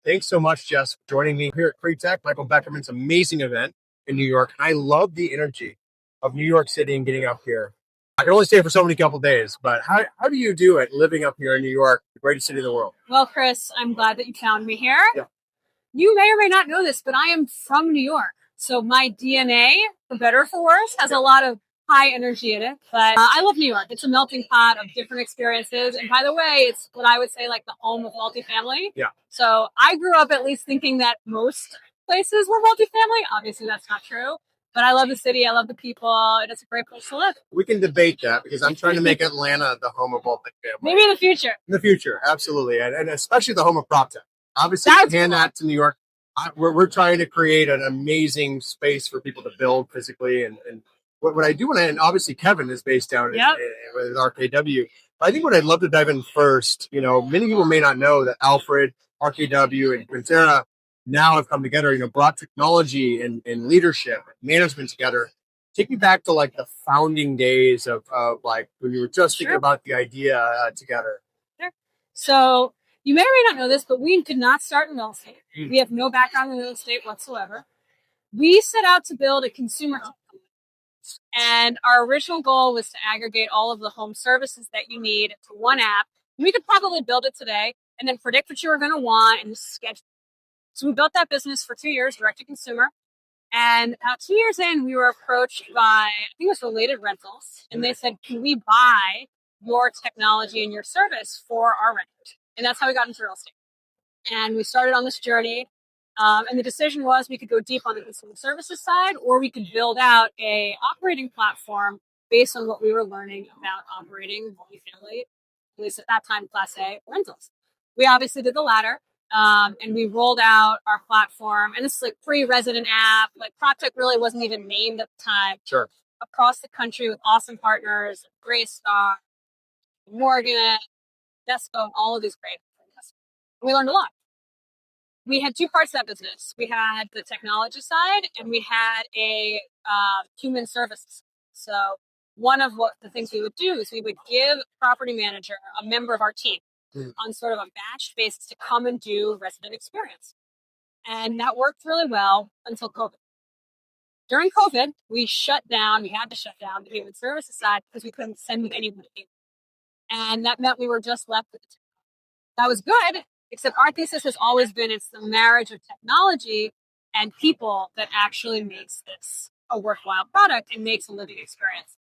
Thanks so much, Jess, for joining me here at PropTech, Michael Beckerman's amazing event in New York. I love the energy of New York City and getting up here. I can only stay for so many couple days, but how do you do it living up here in New York, the greatest city in the world? Well, Chris, I'm glad that you found me here. Yeah. You may or may not know this, but I am from New York. So my DNA, for better or for worse, has a lot of high energy in it. But I love New York. It's a melting pot of different experiences. And by the way, it's what I would say like the home of multifamily. Yeah. So I grew up at least thinking that most places were multifamily. Obviously, that's not true. But I love the city. I love the people. And it's a great place to live. We can debate that because I'm trying to make Atlanta the home of multifamily. Maybe in the future. In the future, absolutely. And especially the home of PropTech. Obviously, hand that to New York. We're trying to create an amazing space for people to build physically. And what I do, and obviously Kevin is based down with RKW. I think what I'd love to dive in first, many people may not know that Alfred, RKW, and Quintera now have come together, brought technology and leadership, management together. Take me back to like the founding days of like when you were just thinking about the idea together. Sure. So you may or may not know this, but we did not start in real estate. We have no background in real estate whatsoever. We set out to build a consumer company. And our original goal was to aggregate all of the home services that you need into one app. We could probably build it today and then predict what you were going to want and schedule. So we built that business for 2 years, direct to consumer. And about 2 years in, we were approached by, I think it was Related Rentals. And they said, can we buy your technology and your service for our rent? And that's how we got into real estate. And we started on this journey. And the decision was we could go deep on the consumer services side, or we could build out a operating platform based on what we were learning about operating multifamily, at least at that time, Class A rentals. We obviously did the latter. And we rolled out our platform. And this is like pre-resident app. Like PropTech really wasn't even named at the time. Sure. Across the country with awesome partners, Greystar, Moreno, Jessica, all of these great partners. We learned a lot. We had two parts of that business. We had the technology side and we had a human services. So one of the things we would do is we would give a property manager, a member of our team, on sort of a batch basis to come and do resident experience. And that worked really well until COVID. During COVID, we had to shut down the human services side because we couldn't send anybody. And that meant we were just left with the two. That was good, except our thesis has always been it's the marriage of technology and people that actually makes this a worthwhile product and makes a living experience.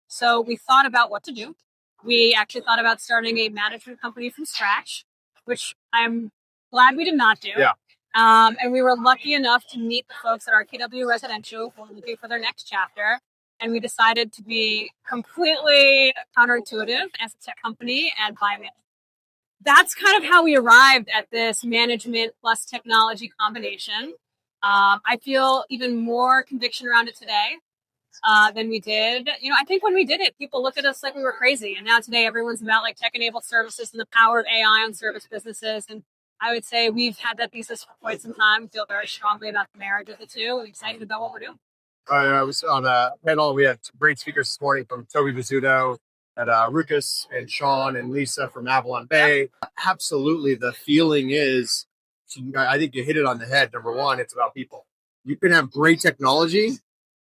So we thought about what to do. We actually thought about starting a management company from scratch, which I'm glad we did not do. Yeah. And we were lucky enough to meet the folks at RKW Residential who were looking for their next chapter. And we decided to be completely counterintuitive as a tech company and buy management. That's kind of how we arrived at this management plus technology combination. I feel even more conviction around it today than we did. I think when we did it, people looked at us like we were crazy. And now today, everyone's about like tech-enabled services and the power of AI on service businesses. And I would say we've had that thesis for quite some time. We feel very strongly about the marriage of the two and excited about what we're doing. I was on a panel. We had some great speakers this morning from Toby Bizzuto and Ruckus and Sean and Lisa from Avalon Bay. Absolutely. The feeling is, I think you hit it on the head. Number one, it's about people. You can have great technology,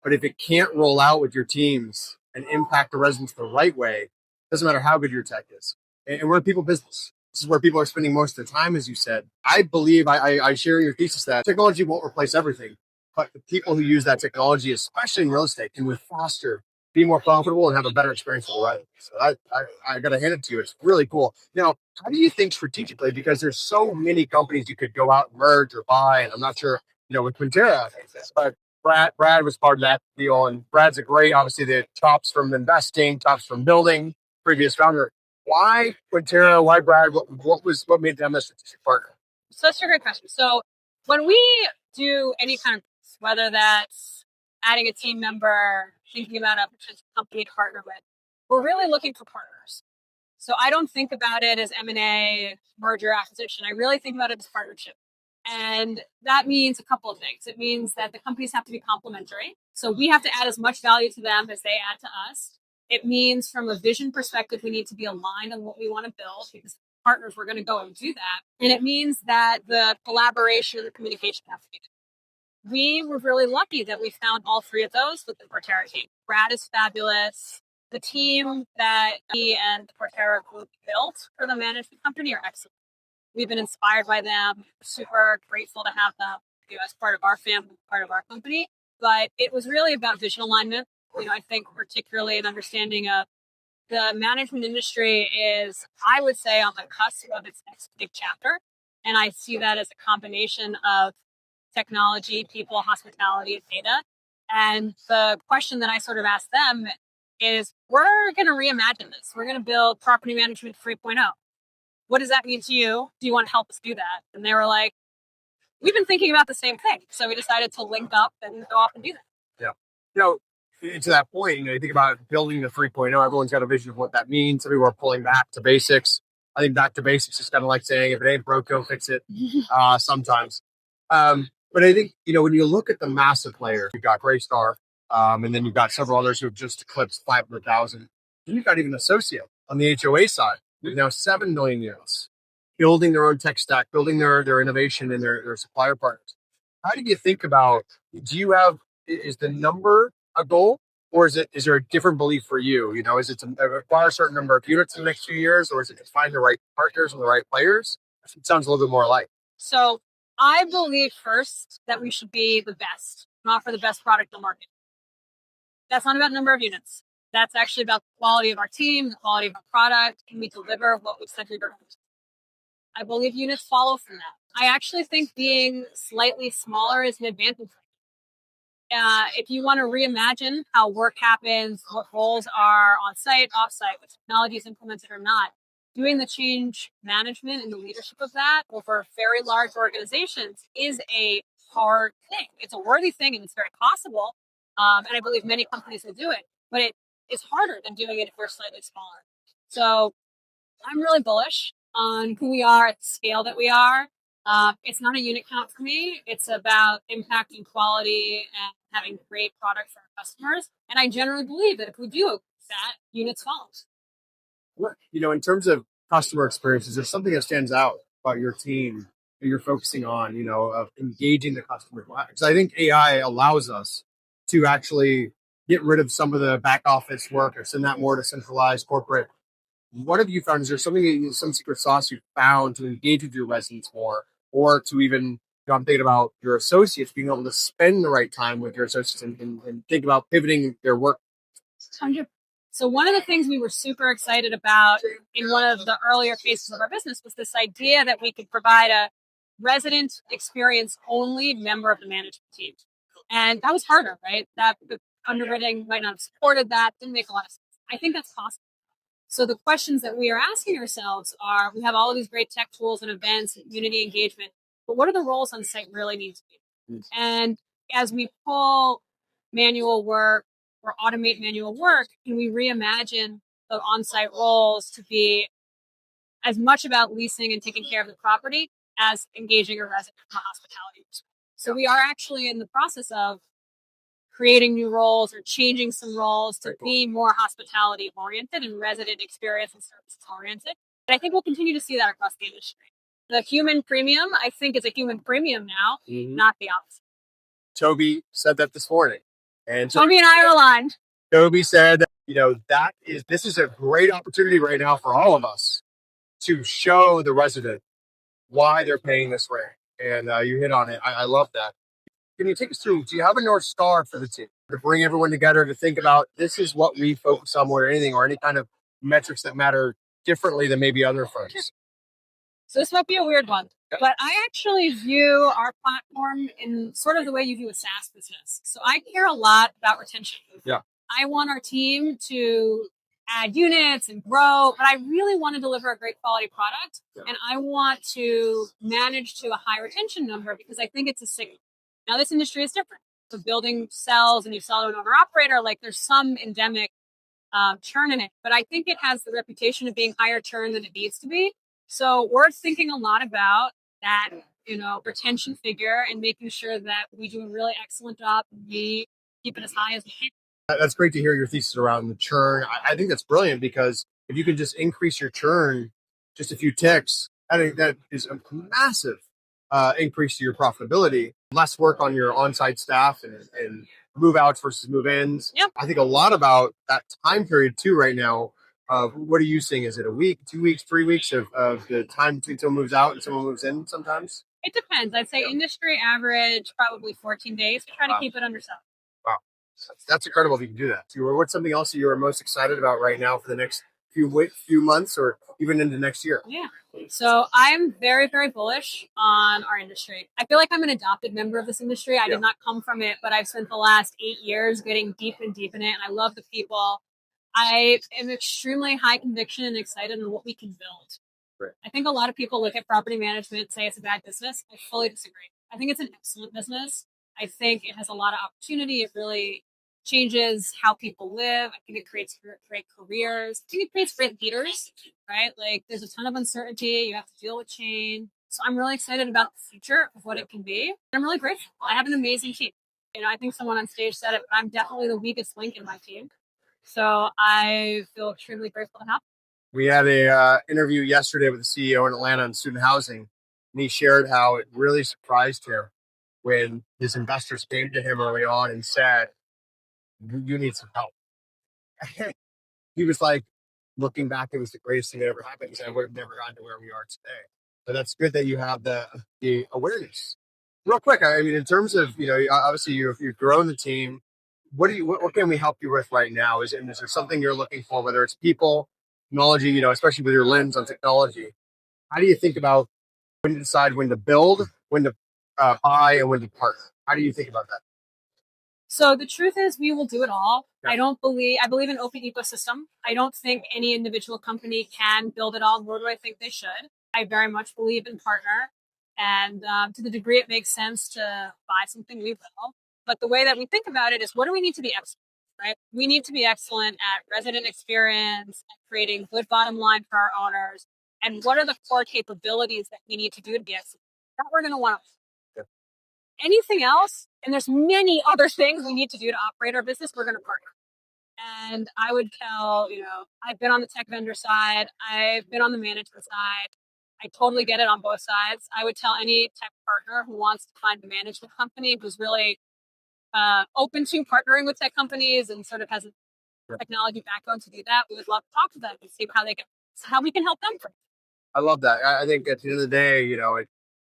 but if it can't roll out with your teams and impact the residents the right way, it doesn't matter how good your tech is. And we're a people business. This is where people are spending most of their time, as you said. I believe, I share your thesis that technology won't replace everything, but the people who use that technology, especially in real estate, can move faster, be more profitable, and have a better experience for the resident. So I got to hand it to you. It's really cool. Now, how do you think strategically? Because there's so many companies you could go out and merge or buy, and I'm not sure, with Quintera, but Brad was part of that deal, and Brad's obviously the tops from investing, tops from building, previous founder. Why Quintera? Why Brad? What made them a strategic partner? So that's a great question. So when we do any kind of, whether that's adding a team member, thinking about a potential company to partner with, we're really looking for partners. So I don't think about it as M&A, merger, acquisition. I really think about it as partnership. And that means a couple of things. It means that the companies have to be complementary. So we have to add as much value to them as they add to us. It means from a vision perspective, we need to be aligned on what we want to build because partners were going to go and do that. And it means that the collaboration and the communication has to be there. We were really lucky that we found all three of those with the Portera team. Brad is fabulous. The team that he and the Portera group built for the management company are excellent. We've been inspired by them. Super grateful to have them as part of our family, part of our company. But it was really about vision alignment. I think particularly an understanding of the management industry is, I would say, on the cusp of its next big chapter. And I see that as a combination of technology, people, hospitality, and data. And the question that I sort of asked them is, we're going to reimagine this. We're going to build property management 3.0. What does that mean to you? Do you want to help us do that? And they were like, we've been thinking about the same thing. So we decided to link up and go off and do that. Yeah. To that point, you think about building the 3.0, everyone's got a vision of what that means. Some people are pulling back to basics. I think back to basics is kind of like saying, if it ain't broke, don't fix it sometimes. But I think, when you look at the massive players, you've got Greystar, and then you've got several others who have just eclipsed 500,000. Then you've got even Associate on the HOA side. There's now 7 million units, building their own tech stack, building their innovation and their supplier partners. How do you think about, is the number a goal, or is there a different belief for you? Is it to acquire a certain number of units in the next few years, or is it to find the right partners and the right players? It sounds a little bit more alike. So I believe first that we should be the best and offer the best product in the market. That's not about number of units. That's actually about the quality of our team, the quality of our product. Can we deliver what we said we were going to? I believe units follow from that. I actually think being slightly smaller is an advantage. If you want to reimagine how work happens, what roles are on site, off site, what technology is implemented or not, doing the change management and the leadership of that over very large organizations is a hard thing. It's a worthy thing and it's very possible. And I believe many companies will do it, but it is harder than doing it if we're slightly smaller. So I'm really bullish on who we are at the scale that we are. It's not a unit count for me. It's about impact and quality and having great product for our customers. And I generally believe that if we do that, units follows. In terms of customer experiences, there's something that stands out about your team that you're focusing on, of engaging the customer. Because I think AI allows us to actually get rid of some of the back office work or send that more to centralized corporate. What have you found? Is there some secret sauce you found to engage with your residents more, or to even, I'm thinking about your associates being able to spend the right time with your associates and think about pivoting their work? 100%. So one of the things we were super excited about in one of the earlier phases of our business was this idea that we could provide a resident experience only member of the management team. And that was harder, right? That the underwriting might not have supported that, didn't make a lot of sense. I think that's possible. So the questions that we are asking ourselves are, we have all of these great tech tools and events and community engagement, but what are the roles on site really need to be? And as we pull manual work or automate manual work, can we reimagine the on-site roles to be as much about leasing and taking care of the property as engaging a resident from a hospitality perspective? So we are actually in the process of creating new roles or changing some roles to be more hospitality oriented and resident experience and services oriented. And I think we'll continue to see that across the industry. The human premium, I think, is a human premium now, not the opposite. Toby said that this morning. And Toby and I are aligned. Toby said, this is a great opportunity right now for all of us to show the resident why they're paying this rate. And you hit on it. I love that. Can you take us through, do you have a North Star for the team to bring everyone together to think about, this is what we focus on more than anything, or any kind of metrics that matter differently than maybe other firms? So this might be a weird one, but I actually view our platform in sort of the way you view a SaaS business. So I care a lot about retention. Yeah. I want our team to add units and grow, but I really want to deliver a great quality product. Yeah. And I want to manage to a high retention number because I think it's a signal. Now, this industry is different. So building sells and you sell to an owner-operator, like there's some endemic churn in it. But I think it has the reputation of being higher churn than it needs to be. So we're thinking a lot about that, retention figure and making sure that we do a really excellent job and we keep it as high as we can. That's great to hear your thesis around the churn. I think that's brilliant, because if you can just increase your churn just a few ticks, I think that is a massive increase to your profitability. Less work on your on-site staff and move outs versus move ins. Yep. I think a lot about that time period too right now. What are you seeing? Is it a week, 2 weeks, 3 weeks of the time between someone moves out and someone moves in sometimes? It depends. I'd say industry average, probably 14 days. We try to keep it under 7. Wow. That's incredible if you can do that. What's something else that you are most excited about right now for the next few months or even into next year? Yeah. So I'm very, very bullish on our industry. I feel like I'm an adopted member of this industry. I did not come from it, but I've spent the last 8 years getting deep and deep in it, and I love the people. I am extremely high conviction and excited on what we can build. Right. I think a lot of people look at property management and say it's a bad business. I fully disagree. I think it's an excellent business. I think it has a lot of opportunity. It really changes how people live. I think it creates great careers. I think it creates great leaders, right? Like there's a ton of uncertainty. You have to deal with change. So I'm really excited about the future of what it can be. I'm really grateful. I have an amazing team. I think someone on stage said it, but I'm definitely the weakest link in my team. So I feel extremely grateful to have. We had a interview yesterday with the CEO in Atlanta on student housing, and he shared how it really surprised him when his investors came to him early on and said, "You need some help." He was like, looking back, it was the greatest thing that ever happened. He said, "I would have never gotten to where we are today." So that's good that you have the awareness. Real quick, I mean, in terms of obviously you've grown the team. What can we help you with right now? Is there something you're looking for, whether it's people, technology, especially with your lens on technology? How do you think about when to decide when to build, when to buy, and when to partner? How do you think about that? So the truth is we will do it all. Yeah. I believe in open ecosystem. I don't think any individual company can build it all, nor do I think they should. I very much believe in partner. And to the degree it makes sense to buy something, we will. But the way that we think about it is, what do we need to be excellent, right? We need to be excellent at resident experience, at creating good bottom line for our owners. And what are the core capabilities that we need to do to be excellent? That we're going to want to. Anything else, and there's many other things we need to do to operate our business, we're going to partner. And I would tell, I've been on the tech vendor side. I've been on the management side. I totally get it on both sides. I would tell any tech partner who wants to find a management company who's really open to partnering with tech companies and sort of has a technology background to do that. We would love to talk to them and see how we can help them. I love that. I think at the end of the day,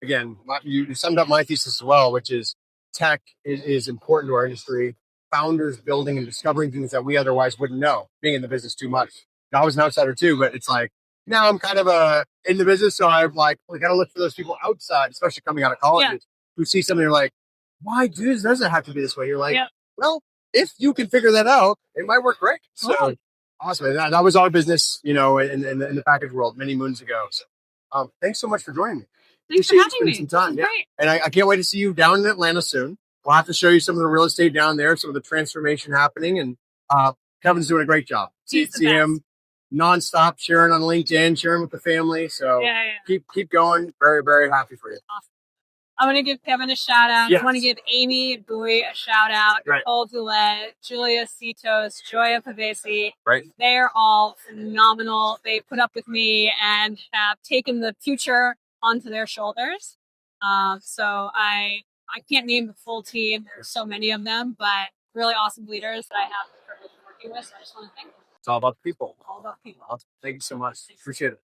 again, you summed up my thesis as well, which is tech is important to our industry. Founders building and discovering things that we otherwise wouldn't know, being in the business too much. I was an outsider too, but it's like, now I'm kind of in the business, so I'm like, we got to look for those people outside, especially coming out of college, who see something, you're like, why does it have to be this way? You're like, well, if you can figure that out, it might work great. So awesome. And that was our business, in the package world many moons ago. So thanks so much for joining me. Thanks for having me. Some time. Yeah. And I can't wait to see you down in Atlanta soon. We'll have to show you some of the real estate down there, some of the transformation happening. And Kevin's doing a great job. See him nonstop sharing on LinkedIn, sharing with the family. So keep going. Very, very happy for you. Awesome. I want to give Kevin a shout out. I want to give Amy Bowie a shout out. Nicole Dulett, Julia Citos, Joya Pavesi. Right. They're all phenomenal. They put up with me and have taken the future onto their shoulders. So I can't name the full team. There's so many of them, but really awesome leaders that I have the privilege of working with. So I just want to thank them. It's all about people. All about people. Thank you so much. Appreciate it.